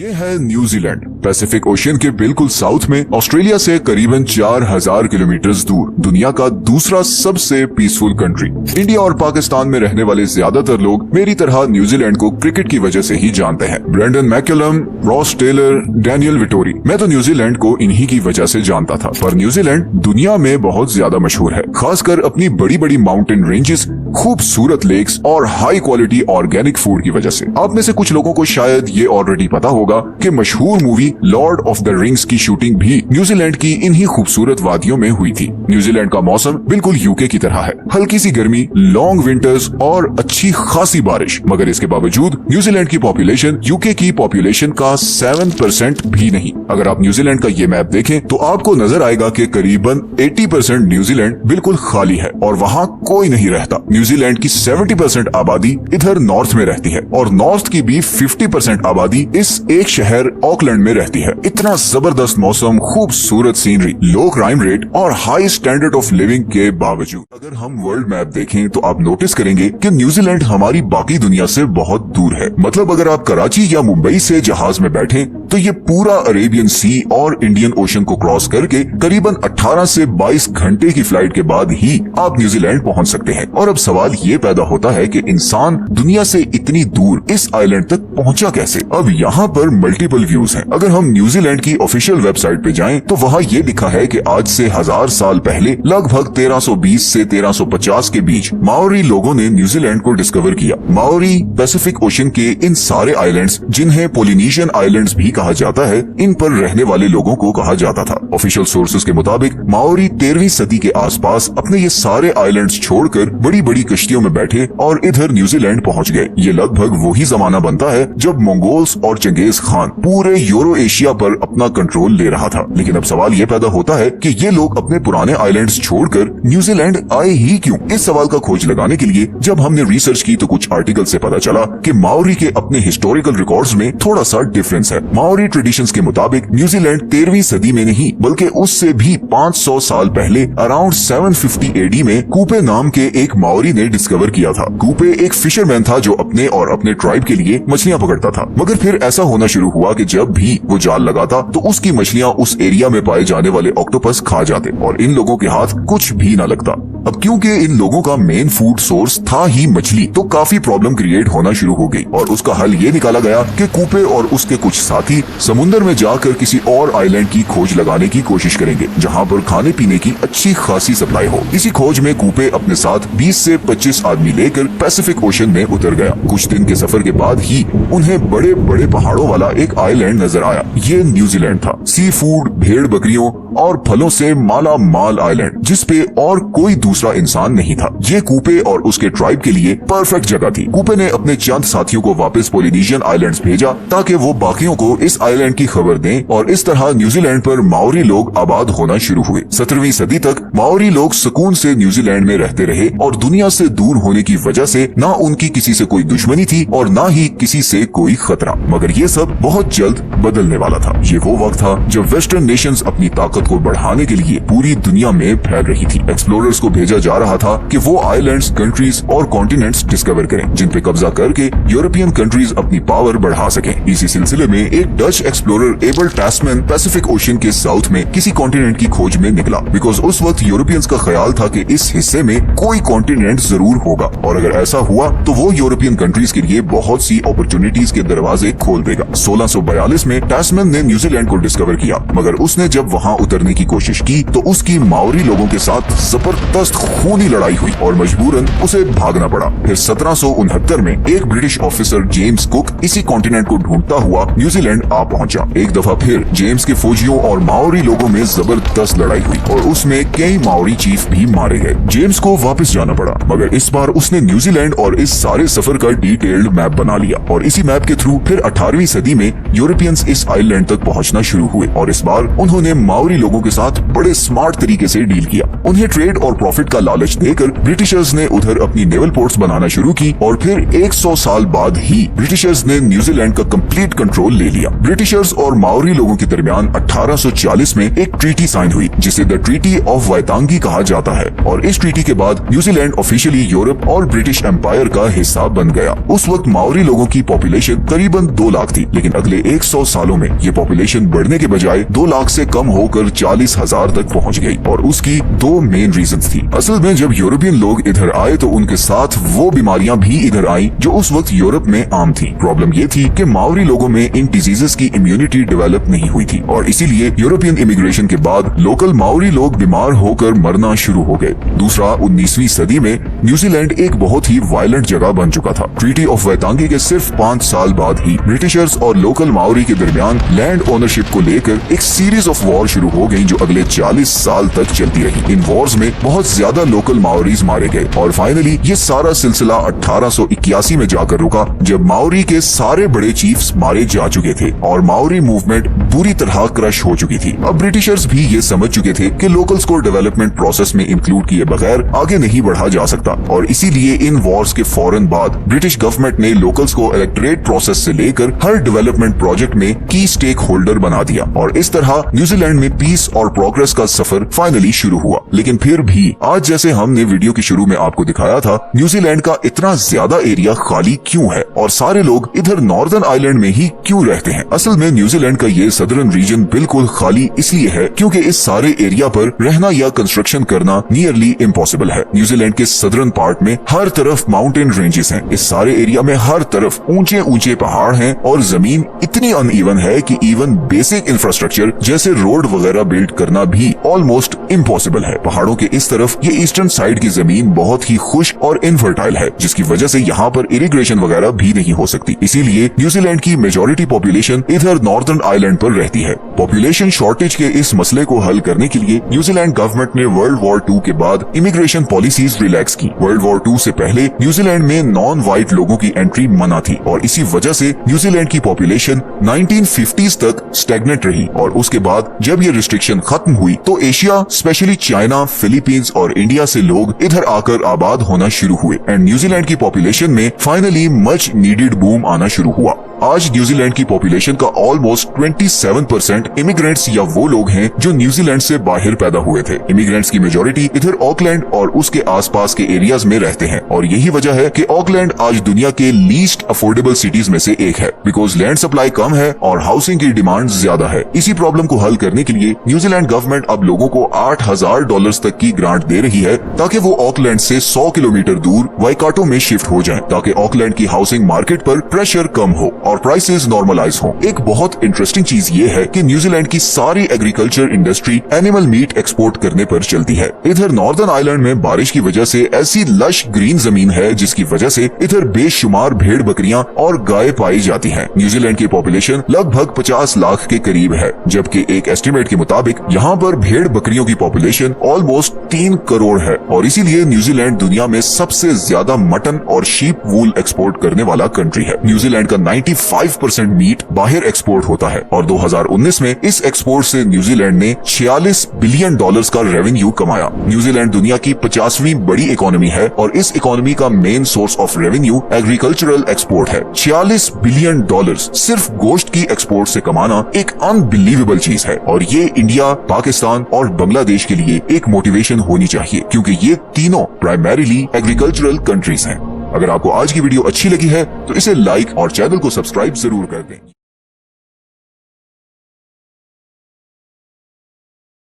ये है New Zealand, Pacific ocean के बिल्कुल साउथ में, ऑस्ट्रेलिया से करीबन 4000 किलोमीटर दूर, दुनिया का दूसरा सबसे पीसफुल कंट्री। इंडिया और पाकिस्तान में रहने वाले ज्यादातर लोग मेरी तरह न्यूजीलैंड को क्रिकेट की वजह से ही जानते हैं। Brendon McCullum, Ross Taylor, Daniel Vettori, मैं तो न्यूजीलैंड को इन्हीं की वजह से जानता था। पर न्यूजीलैंड दुनिया में बहुत ज्यादा मशहूर है, खासकर अपनी बड़ी बड़ी माउंटेन रेंजेस, खूबसूरत लेक्स और हाई क्वालिटी ऑर्गेनिक फूड की वजह से। आप में से कुछ लोगों को शायद ये ऑलरेडी पता होगा कि मशहूर movie Lord of the rings की शूटिंग भी न्यूजीलैंड की इन्हीं खूबसूरत वादियों में हुई थी। न्यूजीलैंड का मौसम बिल्कुल यूके की तरह है, हल्की सी गर्मी, लॉन्ग विंटर्स और अच्छी खासी बारिश। मगर इसके बावजूद न्यूजीलैंड की पॉपुलेशन यूके की पॉपुलेशन का 7% भी नहीं। अगर आप न्यूजीलैंड का ये मैप देखें तो आपको नजर आएगा कि करीबन 80% न्यूजीलैंड बिल्कुल खाली है और वहाँ कोई नहीं रहता। न्यूजीलैंड की 70% आबादी इधर नॉर्थ में रहती है और नॉर्थ की भी 50% आबादी इस एक शहर ऑकलैंड में रहती है। इतना जबरदस्त मौसम, खूबसूरत सीनरी, लो क्राइम रेट और हाई स्टैंडर्ड ऑफ लिविंग के बावजूद अगर हम वर्ल्ड मैप देखें तो आप नोटिस करेंगे कि न्यूजीलैंड हमारी बाकी दुनिया से बहुत दूर है। मतलब अगर आप कराची या मुंबई से जहाज में बैठे तो ये पूरा अरेबियन सी और इंडियन ओशन को क्रॉस करके करीबन 18 से 22 घंटे की फ्लाइट के बाद ही आप न्यूजीलैंड पहुंच सकते हैं। और अब सवाल ये पैदा होता है कि इंसान दुनिया से इतनी दूर इस आइलैंड तक पहुंचा कैसे। अब यहाँ पर मल्टीपल व्यूज हैं। अगर हम न्यूजीलैंड की ऑफिशियल वेबसाइट पे जाएं तो वहाँ ये लिखा है कि आज से 1000 साल पहले लगभग 1320 से 1350 के बीच माओरी लोगों ने न्यूजीलैंड को डिस्कवर किया। माओरी पैसिफिक ओशन के इन सारे आइलैंड्स, जिन्हें पोलिनेशियन आइलैंड्स भी कहा जाता है, इन पर रहने वाले लोगों को कहा जाता था। ऑफिशियल सोर्सेज के मुताबिक माओरी 13वीं सदी के आसपास अपने ये सारे आइलैंड्स छोड़कर बड़ी बड़ी कश्तियों में बैठे और इधर न्यूजीलैंड पहुंच गए। ये लगभग वही जमाना बनता है जब मंगोल्स और चंगेज खान पूरे यूरो एशिया पर अपना कंट्रोल ले रहा था। लेकिन अब सवाल ये पैदा होता है कि ये लोग अपने पुराने आइलैंड्स छोड़कर न्यूजीलैंड आए ही क्यों। इस सवाल का खोज लगाने के लिए जब हमने रिसर्च की तो कुछ आर्टिकल से पता चला कि माओरी के अपने हिस्टोरिकल रिकॉर्ड्स में थोड़ा सा डिफरेंस है। माओरी ट्रेडिशंस के मुताबिक न्यूजीलैंड 13वीं सदी में नहीं बल्कि उससे भी 500 साल पहले अराउंड 750 एडी में कूपे नाम के एक माओरी ने डिस्कवर किया था। कूपे एक फिशरमैन था जो अपने और अपने ट्राइब के लिए मछलियां पकड़ता था। मगर फिर ऐसा होना शुरू हुआ कि जब भी वो जाल लगाता तो उसकी मछलियां उस एरिया में पाए जाने वाले ऑक्टोपस खा जाते और इन लोगों के हाथ कुछ भी न लगता। अब क्योंकि इन लोगों का मेन फूड सोर्स था ही मछली, तो काफी प्रॉब्लम क्रिएट होना शुरू हो गई और उसका हल ये निकाला गया कि कूपे और उसके कुछ साथी समुद्र में जाकर किसी और आइलैंड की खोज लगाने की कोशिश करेंगे जहां पर खाने पीने की अच्छी खासी सप्लाई हो। इसी खोज में कूपे अपने साथ 20 से 25 आदमी लेकर पैसिफिक ओशन में उतर गया। कुछ दिन के सफर के बाद ही उन्हें बड़े बड़े पहाड़ों वाला एक आइलैंड नजर आया। ये न्यूजीलैंड था। सी फूड, भेड़ बकरियों और फलों से माला माल आइलैंड, जिसपे और कोई दूसरा इंसान नहीं था। ये कूपे और उसके ट्राइब के लिए परफेक्ट जगह थी। कूपे ने अपने चंद साथियों को वापस पोलिनेशियन आइलैंड्स भेजा ताकि वो बाकियों को इस आइलैंड की खबर दें और इस तरह न्यूजीलैंड पर माओरी लोग आबाद होना शुरू हुए। 17वीं सदी तक माओरी लोग सुकून से न्यूजीलैंड में रहते रहे और दुनिया से दूर होने की वजह से न उनकी किसी से कोई दुश्मनी थी और न ही किसी से कोई खतरा। मगर ये सब बहुत जल्द बदलने वाला था। ये वो वक्त था जब वेस्टर्न नेशंस अपनी ताकत को बढ़ाने के लिए पूरी दुनिया में फैल रही थी। एक्सप्लोरर्स को भेजा जा रहा था कि वो आइलैंड्स, कंट्रीज और कॉन्टिनेंट्स डिस्कवर करें जिन पे कब्जा करके यूरोपियन कंट्रीज अपनी पावर बढ़ा सकें। इसी सिलसिले में एक Dutch explorer Abel Tasman Pacific Ocean के साउथ में किसी कॉन्टिनेंट की खोज में निकला, बिकॉज उस वक्त यूरोपियंस का ख्याल था कि इस हिस्से में कोई कॉन्टिनेंट जरूर होगा और अगर ऐसा हुआ तो वो यूरोपियन कंट्रीज के लिए बहुत सी अपॉर्चुनिटीज के दरवाजे खोल देगा। 1642 में टैस्मैन ने न्यूजीलैंड को डिस्कवर किया, मगर उसने जब वहाँ उतरने की कोशिश की तो उसकी माओरी लोगों के साथ जबरदस्त खूनी लड़ाई हुई और मजबूरन उसे भागना पड़ा। फिर 1769 में एक ब्रिटिश ऑफिसर जेम्स कुक इसी कॉन्टिनेंट को ढूंढता हुआ न्यूजीलैंड आ पहुंचा। एक दफा फिर जेम्स के फौजियों और माओरी लोगों में जबरदस्त लड़ाई हुई और उसमें कई माओरी चीफ भी मारे गए। जेम्स को वापस जाना पड़ा, मगर इस बार उसने न्यूजीलैंड और इस सारे सफर का डिटेल्ड मैप बना लिया और इसी मैप के थ्रू फिर 18वीं सदी में यूरोपियंस इस आइलैंड तक पहुंचना शुरू हुए और इस बार उन्होंने माओरी लोगों के साथ बड़े स्मार्ट तरीके से डील किया। उन्हें ट्रेड और प्रॉफिट प्रॉफिट का लालच देकर ब्रिटिशर्स ने उधर अपनी नेवल पोर्ट्स बनाना शुरू की और फिर 100 साल बाद ही ब्रिटिशर्स ने न्यूजीलैंड का कंप्लीट कंट्रोल ले लिया। ब्रिटिशर्स और माओरी लोगों के दरमियान 1840 में एक ट्रीटी साइन हुई जिसे द ट्रीटी ऑफ वाइतांगी कहा जाता है और इस ट्रीटी के बाद न्यूजीलैंड ऑफिशियली यूरोप और ब्रिटिश एम्पायर का हिस्सा बन गया। उस वक्त माओरी लोगों की पॉपुलेशन करीबन 2 लाख थी, लेकिन अगले 100 सालों में ये पॉपुलेशन बढ़ने के बजाय 2 लाख से कम होकर 40,000 तक पहुंच गई और उसकी 2 मेन रीजंस थी। असल में जब यूरोपियन लोग इधर आए तो उनके साथ वो बीमारियां भी इधर आई जो उस वक्त यूरोप में आम थी। प्रॉब्लम ये थी कि माओरी लोगों में इन डिजीजेस की इम्यूनिटी डेवलप नहीं हुई थी और इसीलिए यूरोपियन इमिग्रेशन के बाद लोकल माओरी लोग बीमार होकर मरना शुरू हो गए। दूसरा, 19वीं सदी में न्यूजीलैंड एक बहुत ही वायलेंट जगह बन चुका था। ट्रीटी ऑफ वाइतांगी के सिर्फ 5 साल बाद ही ब्रिटिशर्स और लोकल माओरी के दरमियान लैंड ओनरशिप को लेकर एक सीरीज ऑफ वॉर शुरू हो गई जो अगले 40 साल तक चलती रही। इन वॉर्स में बहुत ज्यादा लोकल माओरीज मारे गए और फाइनली ये सारा सिलसिला 1881 में जाकर रुका जब माओरी के सारे बड़े चीफ्स मारे जा चुके थे और माओरी मूवमेंट बुरी तरह क्रश हो चुकी थी। अब ब्रिटिशर्स भी ये समझ चुके थे कि लोकल्स को डेवलपमेंट प्रोसेस में इंक्लूड किए बगैर आगे नहीं बढ़ा जा सकता और इसीलिए इन वॉर्स के फौरन बाद ब्रिटिश गवर्नमेंट ने लोकल्स को इलेक्टोरेट प्रोसेस से लेकर हर डेवलपमेंट प्रोजेक्ट में की स्टेक होल्डर बना दिया और इस तरह न्यूजीलैंड में पीस और प्रोग्रेस का सफर फाइनली शुरू हुआ। लेकिन फिर भी आज जैसे हमने वीडियो के शुरू में आपको दिखाया था, न्यूजीलैंड का इतना ज्यादा एरिया खाली क्यों है और सारे लोग इधर नॉर्दर्न आइलैंड में ही क्यों रहते हैं? असल में न्यूजीलैंड का ये सदर्न रीजन बिल्कुल खाली इसलिए है क्योंकि इस सारे एरिया पर रहना या कंस्ट्रक्शन करना नियरली इम्पॉसिबल है। न्यूजीलैंड के सदर्न पार्ट में हर तरफ माउंटेन रेंजेस हैं। इस सारे एरिया में हर तरफ ऊंचे ऊंचे पहाड़ हैं और जमीन इतनी अनइवन है कि इवन बेसिक इंफ्रास्ट्रक्चर जैसे रोड वगैरह बिल्ड करना भी ऑलमोस्ट इम्पॉसिबल है। पहाड़ों के इस तरफ ये ईस्टर्न साइड की जमीन बहुत ही खुश्क और इनफर्टाइल है जिसकी वजह से यहाँ पर इरिगेशन वगैरह भी नहीं हो सकती। इसीलिए न्यूजीलैंड की मेजॉरिटी पॉपुलेशन इधर नॉर्दर्न आइलैंड पर रहती है। पॉपुलेशन शॉर्टेज के इस मसले को हल करने के लिए न्यूजीलैंड गवर्नमेंट ने वर्ल्ड वॉर 2 के बाद इमिग्रेशन पॉलिसीज रिलैक्स की। वर्ल्ड वॉर 2 से पहले न्यूजीलैंड में नॉन व्हाइट लोगों की एंट्री मना थी और इसी वजह से न्यूजीलैंड की पॉपुलेशन 1950s तक स्टैग्नेंट रही और उसके बाद जब ये रिस्ट्रिक्शन खत्म हुई तो एशिया स्पेशली चाइना, फिलीपींस और इंडिया से लोग इधर आकर आबाद होना शुरू हुए एंड न्यूजीलैंड की पॉपुलेशन में फाइनली मच नीडेड बूम आना शुरू हुआ। आज न्यूजीलैंड की पॉपुलेशन का ऑलमोस्ट 27% इमिग्रेंट्स या वो लोग हैं जो न्यूजीलैंड से बाहर पैदा हुए थे। इमिग्रेंट्स की मेजॉरिटी इधर ऑकलैंड और उसके आसपास के एरियाज में रहते हैं और यही वजह है कि ऑकलैंड आज दुनिया के लीस्ट अफोर्डेबल सिटीज में से एक है बिकॉज लैंड सप्लाई कम है और हाउसिंग की डिमांड ज्यादा है। इसी प्रॉब्लम को हल करने के लिए न्यूजीलैंड गवर्नमेंट अब लोगों को $8,000 तक की ग्रांट दे रही है ताकि वो ऑकलैंड से 100 किलोमीटर दूर वाइकाटो में शिफ्ट हो जाएं ताकि ऑकलैंड की हाउसिंग मार्केट पर प्रेशर कम हो और प्राइसेस नॉर्मलाइज हो। एक बहुत इंटरेस्टिंग चीज ये है कि न्यूजीलैंड की सारी agriculture industry animal meet export करने पर चलती है। इधर नॉर्दर्न आइलैंड में बारिश की वजह से ऐसी लश ग्रीन जमीन है जिसकी वजह से इधर बेशुमार भेड़ बकरियां और गाय पाई जाती हैं। न्यूजीलैंड की पॉपुलेशन लगभग 50 लाख के करीब है जबकि एक एस्टिमेट के मुताबिक यहाँ पर भेड़ बकरियों की पॉपुलेशन ऑलमोस्ट 3 करोड़ है और इसीलिए न्यूजीलैंड दुनिया में सबसे ज्यादा मटन और शीप वूल एक्सपोर्ट करने वाला कंट्री है। न्यूजीलैंड का 95% मीट बाहर एक्सपोर्ट होता है और 2019 में इस एक्सपोर्ट से न्यूजीलैंड ने $46 बिलियन का रेवेन्यू कमाया। न्यूजीलैंड दुनिया की 50वीं बड़ी इकोनॉमी है और इस इकोनॉमी का main source of revenue agricultural export है। $46 बिलियन सिर्फ गोश्त की एक्सपोर्ट से कमाना एक अनबिलीवेबल चीज है और ये इंडिया, पाकिस्तान और बांग्लादेश के लिए एक मोटिवेशन होनी चाहिए क्योंकि ये तीनों प्राइमरीली एग्रीकल्चरल कंट्रीज हैं। अगर आपको आज की वीडियो अच्छी लगी है तो इसे लाइक और चैनल को सब्सक्राइब जरूर कर दें।